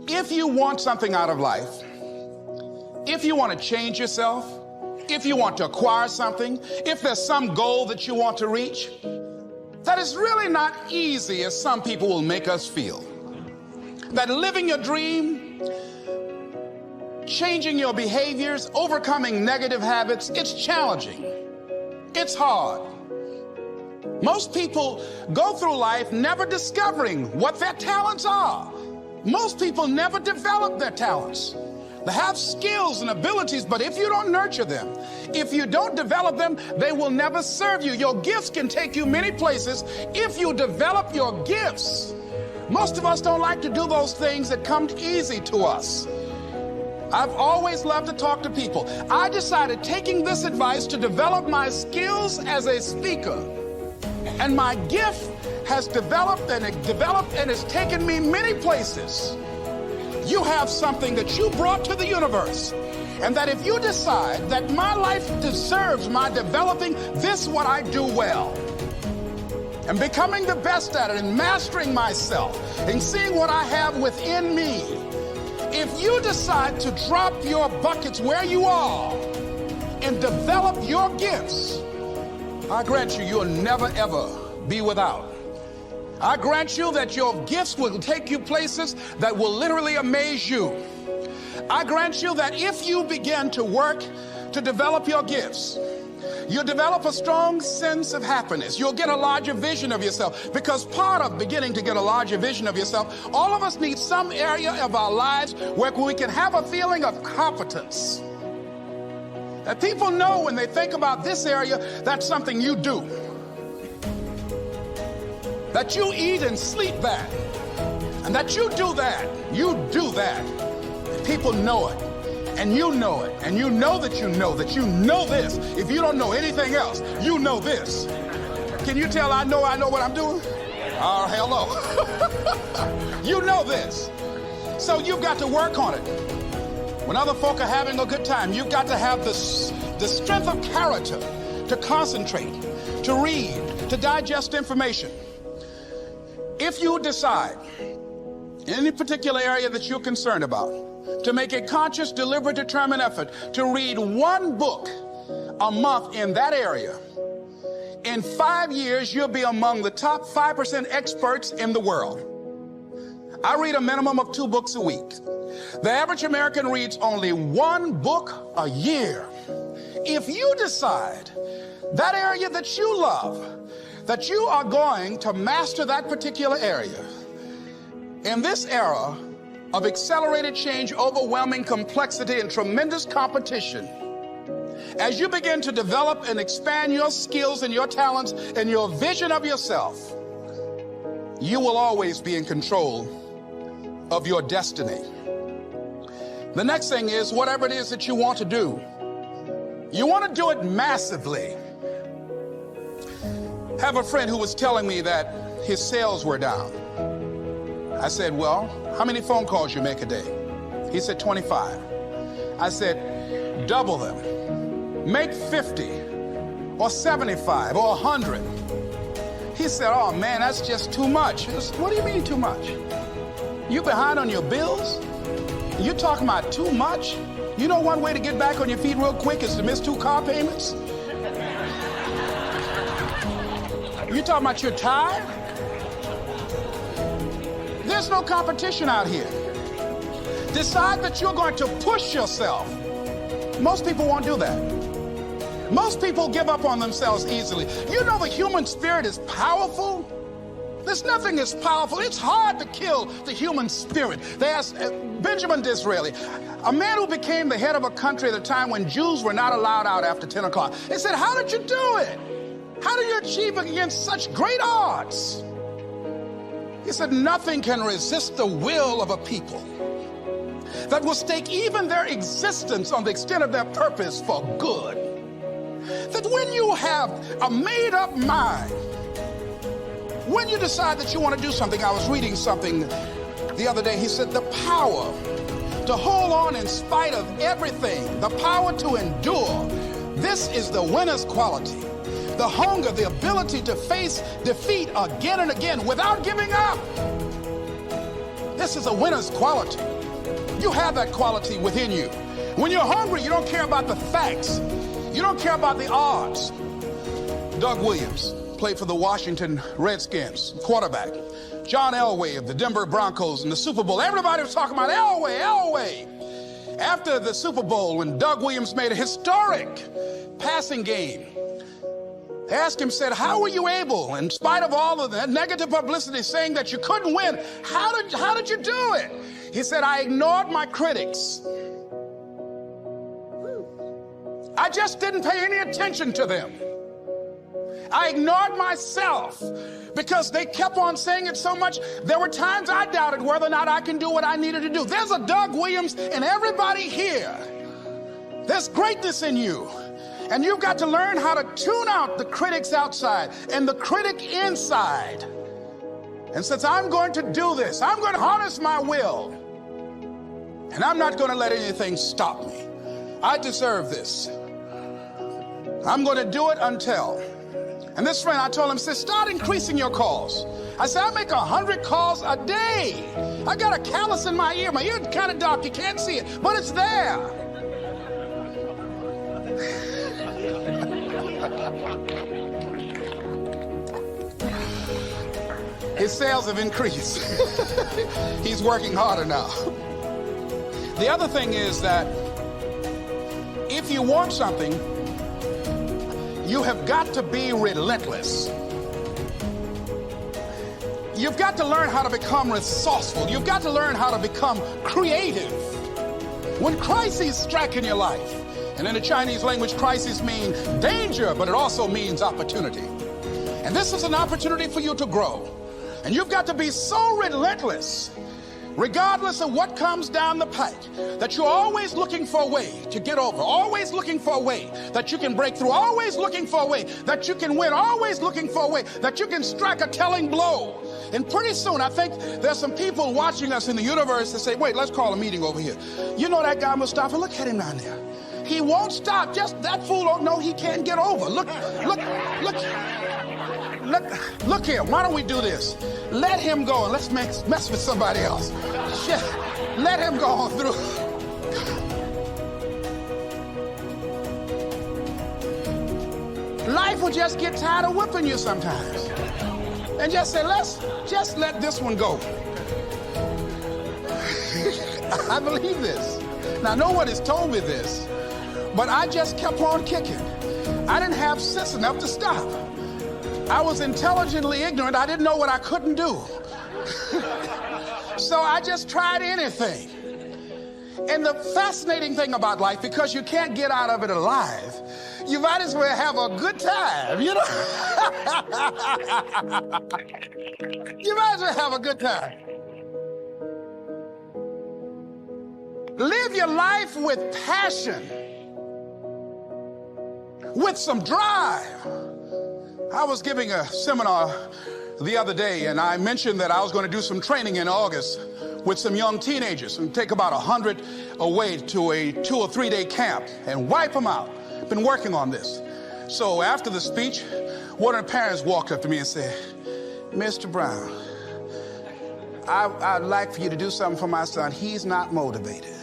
If you want something out of life, if you want to change yourself, if you want to acquire something, if there's some goal that you want to reach, that is really not easy as some people will make us feel. That living your dream, changing your behaviors, overcoming negative habits, it's challenging. It's hard. Most people go through life never discovering what their talents are. Most people never develop their talents. They have skills and abilities, but if you don't nurture them, if you don't develop them, they will never serve you. Your gifts can take you many places if you develop your gifts. Most of us don't like to do those things that come easy to us. I've always loved to talk to people. I decided, taking this advice, to develop my skills as a speaker. And my gift has developed and it's taken me many places. You have something that you brought to the universe, and that if you decide that my life deserves my developing this, what I do well, and becoming the best at it, and mastering myself, and seeing what I have within me, if you decide to drop your buckets where you are and develop your gifts, I grant you, you'll never ever be without. I grant you that your gifts will take you places that will literally amaze you. I grant you that if you begin to work to develop your gifts, you'll develop a strong sense of happiness. You'll get a larger vision of yourself, because part of beginning to get a larger vision of yourself, all of us need some area of our lives where we can have a feeling of competence. That people know when they think about this area, that's something you do. That you eat and sleep that, and that you do that, and people know it, and you know it, and you know that you know this. If you don't know anything else, you know this. Can you tell I know what I'm doing? Oh, hello. You know this. So you've got to work on it. When other folk are having a good time, you've got to have the strength of character to concentrate, to read, to digest information. If you decide in any particular area that you're concerned about to make a conscious, deliberate, determined effort to read one book a month in that area, in 5 years, you'll be among the top 5% experts in the world. I read a minimum of 2 books a week. The average American reads only 1 book a year. If you decide that area that you love, that you are going to master that particular area, in this era of accelerated change, overwhelming complexity, and tremendous competition, as you begin to develop and expand your skills and your talents and your vision of yourself, you will always be in control of your destiny. The next thing is, whatever it is that you want to do, you want to do it massively. I have a friend who was telling me that his sales were down. I said, well, how many phone calls you make a day? He said, 25. I said, double them. Make 50 or 75 or 100. He said, oh man, that's just too much. I said, what do you mean too much? You behind on your bills? You talking about too much? You know one way to get back on your feet real quick is to miss 2 car payments? You talking about you're tired? There's no competition out here. Decide that you're going to push yourself. Most people won't do that. Most people give up on themselves easily. You know the human spirit is powerful. There's nothing as powerful. It's hard to kill the human spirit. They asked Benjamin Disraeli, a man who became the head of a country at a time when Jews were not allowed out after 10 o'clock. They said, how did you do it? How did you achieve it against such great odds? He said, nothing can resist the will of a people that will stake even their existence on the extent of their purpose for good. That when you have a made-up mind, when you decide that you want to do something, I was reading something the other day, he said the power to hold on in spite of everything, the power to endure, this is the winner's quality. The hunger, the ability to face defeat again and again without giving up. Greatness is a winner's quality. You have that quality within you. When you're hungry, you don't care about the facts. You don't care about the odds. Doug Williams played for the Washington Redskins, quarterback. John Elway of the Denver Broncos in the Super Bowl. Everybody was talking about Elway. After the Super Bowl, when Doug Williams made a historic passing game, they asked him, said, how were you able, in spite of all of that negative publicity saying that you couldn't win, how did you do it? He said, I ignored my critics. I just didn't pay any attention to them. I ignored myself because they kept on saying it so much. There were times I doubted whether or not I can do what I needed to do. There's a Doug Williams in everybody here. There's greatness in you. And you've got to learn how to tune out the critics outside and the critic inside. And since I'm going to do this, I'm going to harness my will. And I'm not going to let anything stop me. I deserve this. I'm going to do it until. And this friend, I told him, said, start increasing your calls. I said, I make 100 calls a day. I got a callus in my ear. My ear's kind of dark. You can't see it, but it's there. His sales have increased. He's working harder now. The other thing is that if you want something, you have got to be relentless. You've got to learn how to become resourceful. You've got to learn how to become creative. When crises strike in your life, and in the Chinese language, crises mean danger, but it also means opportunity. And this is an opportunity for you to grow. And you've got to be so relentless, regardless of what comes down the pike, that you're always looking for a way to get over, always looking for a way that you can break through, always looking for a way that you can win, always looking for a way that you can strike a telling blow. And pretty soon, I think there's some people watching us in the universe that say, wait, let's call a meeting over here. You know that guy Mustafa? Look at him down there. He won't stop. Just that fool don't know he can't get over. Look here. Why don't we do this? Let him go and let's mess with somebody else. Let him go on through. Life will just get tired of whipping you sometimes. And just say, let's just let this one go. I believe this. Now, nobody's told me this, but I just kept on kicking. I didn't have sense enough to stop. I was intelligently ignorant. I didn't know what I couldn't do. So I just tried anything. And the fascinating thing about life, because you can't get out of it alive, you might as well have a good time, you know? You might as well have a good time. Live your life with passion, with some drive. I was giving a seminar the other day, and I mentioned that I was going to do some training in August with some young teenagers and take about 100 away to a 2 or 3 day camp and wipe them out. Been working on this. So after the speech, one of the parents walked up to me and said, Mr. Brown, I'd like for you to do something for my son. He's not motivated.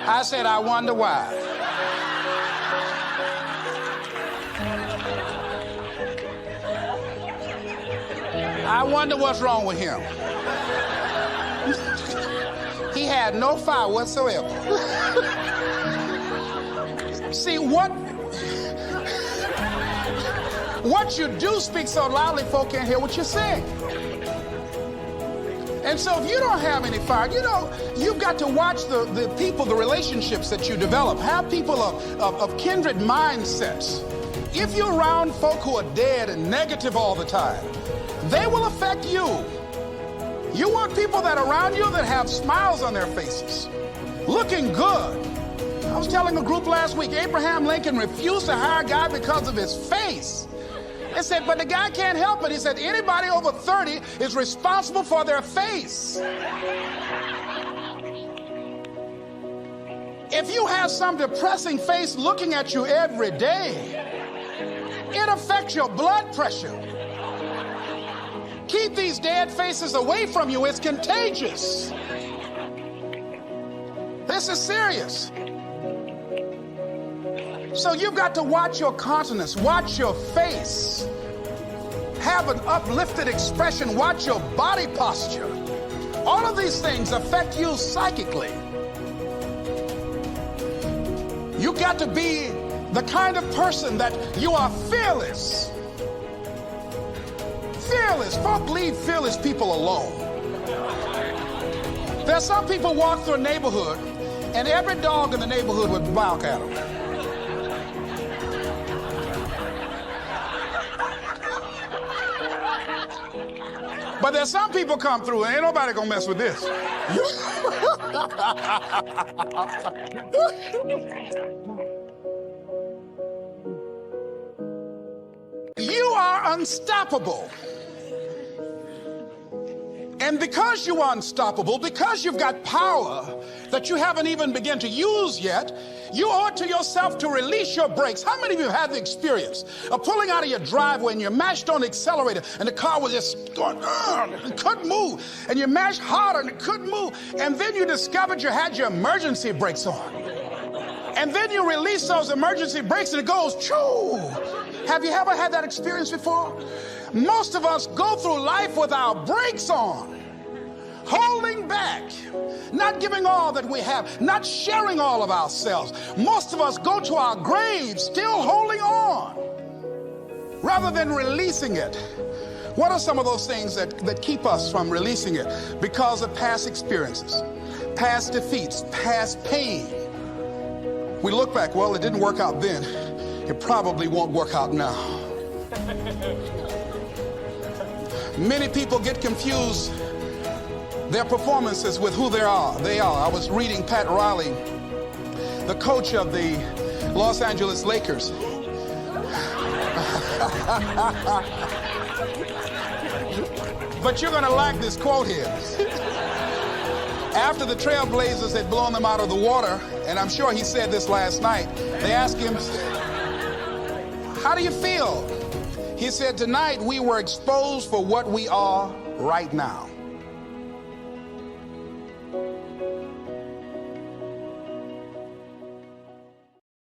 I said, I wonder why. I wonder what's wrong with him. He had no fire whatsoever. See, what you do speak so loudly, folk can't hear what you're saying. And so if you don't have any fire, you know, you've got to watch the people, the relationships that you develop. Have people of kindred mindsets. If you're around folk who are dead and negative all the time, they will affect you. You want people that are around you that have smiles on their faces, looking good. I was telling a group last week, Abraham Lincoln refused to hire a guy because of his face. They said, but the guy can't help it. He said, anybody over 30 is responsible for their face. If you have some depressing face looking at you every day, it affects your blood pressure. keep these dead faces away from you, it's contagious. This is serious. So you've got to watch your countenance, watch your face, have an uplifted expression, watch your body posture. All of these things affect you psychically. You got to be the kind of person that you are fearless. Fearless. Folk leave fearless people alone. There's some people walk through a neighborhood and every dog in the neighborhood would bark at them. But there's some people come through and ain't nobody gonna mess with this. You are unstoppable. And because you are unstoppable, because you've got power that you haven't even begun to use yet, you owe it to yourself to release your brakes. How many of you have the experience of pulling out of your driveway and you mashed on the accelerator and the car was just going, it couldn't move, and you mashed harder and it couldn't move, and then you discovered you had your emergency brakes on, and then you release those emergency brakes and it goes, choo. Have you ever had that experience before? Most of us go through life with our brakes on, holding back, not giving all that we have, not sharing all of ourselves. Most of us go to our graves still holding on rather than releasing it. What are some of those things that keep us from releasing it? Because of past experiences, past defeats, past pain. We look back, well, it didn't work out then. It probably won't work out now. Many people get confused their performances with who they are. I was reading Pat Riley, the coach of the Los Angeles Lakers. But you're gonna like this quote here. After the Trailblazers had blown them out of the water, and I'm sure he said this last night, they asked him, how do you feel? He said, tonight we were exposed for what we are right now.